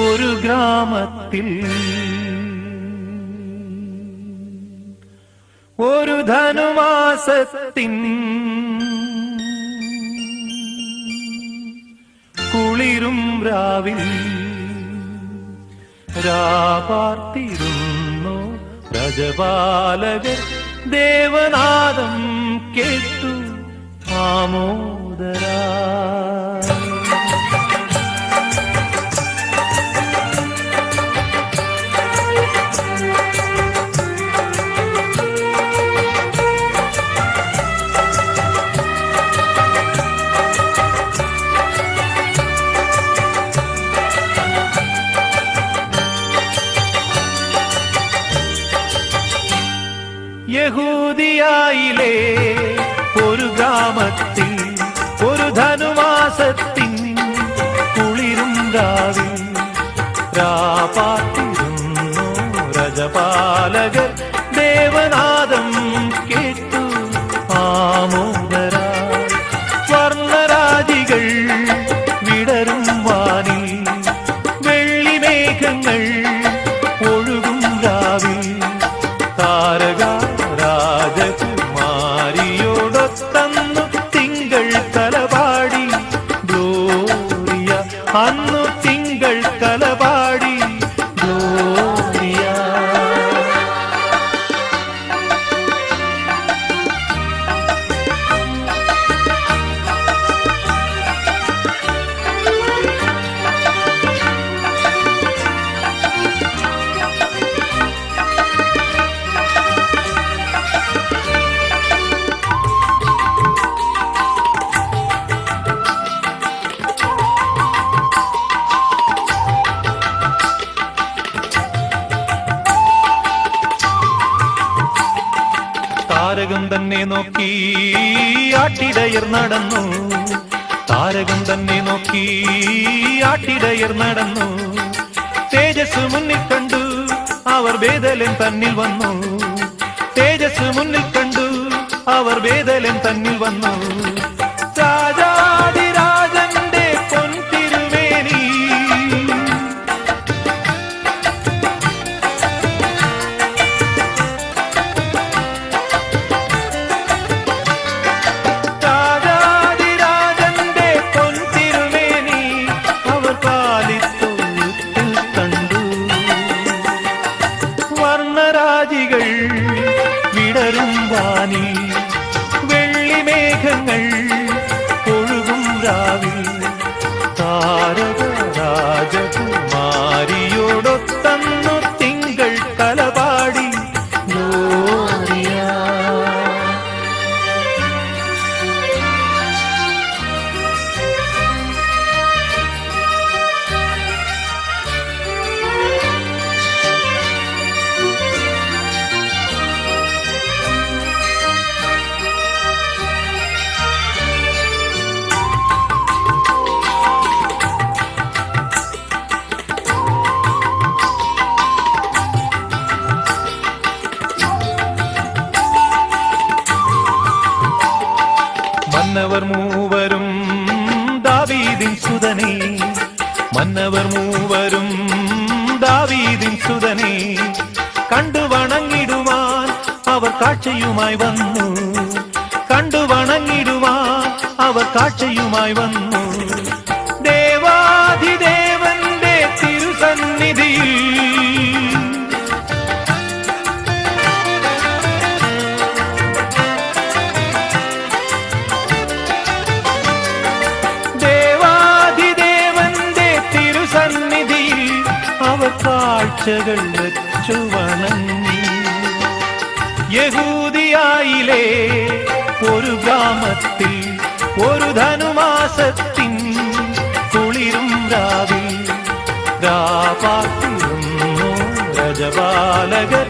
ഒരു ഗ്രാമത്തിൽ ഒരു ധനുമാസത്തിൻ കുളിരും രാവിൽ രാപാർത്തിരുന്നു രജപാലകർ ദേവനാദം കേട്ടു ആമോദരാ. യഹൂദിയായിലെ ഒരു ഗ്രാമത്തിൽ ഒരു ധനുമാസത്തിൻ കുളിരും രാവിൽ രാപാർത്തിരുന്നു രജപാലകർ ദേവനാദം കേട്ടു ആമോദരാ. സ്വർണരാജികൾ വിടരും വാനിൽ വെള്ളിമേഘങ്ങൾ ഒഴുകും രാവിൽ താരക രാജകുമാരിയോടൊത്തന്നു തിങ്കൾ കലപാടി ഗ്ലോറിയ. അന്നു തിങ്കൾ കലപാടി ഗ്ലോറിയ. താരകം തന്നെ നോക്കി ആട്ടിടയർ നടന്നു. താരകം തന്നെ നോക്കി ആട്ടിടയർ നടന്നു. തേജസ് മുന്നിൽ കണ്ടു അവർ ബേഥലേം തന്നിൽ വന്നു. തേജസ് മുന്നിൽ കണ്ടു അവർ ബേഥലേം തന്നിൽ വന്നു. രാജാതിരാജന്റെ പൊൻതിരുമേനി രാജികൾ വിടരും വാനി വെള്ളിമേഘങ്ങൾ ഒഴുകും രാവിൽ താരക രാജകുമാരിയോടൊത്തന്നു തിങ്കൾ കലപാടി ഗ്ലോറിയ. മന്നവർ മൂവരും ദാവീദിൻ സുതനേ. മന്നവർ മൂവരും ദാവീദിൻ സുതനേ. കണ്ടു വണങ്ങിടുവാൻ അവർ കാഴ്ചയുമായി വന്നു. കണ്ടു വണങ്ങിടുവാൻ അവർ കാഴ്ചയുമായി വന്നു. ദേവാധിദേവന്റെ തിരുസന്നിധിയിൽ കാഴ്ചകൾ വെച്ചു വണങ്ങി. യഹൂദിയായിലെ ഒരു ഗ്രാമത്തിൽ ഒരു ധനുമാസത്തിൻ കുളിരും രാവിൽ രാപാർത്തിരുന്നു രജപാലകർ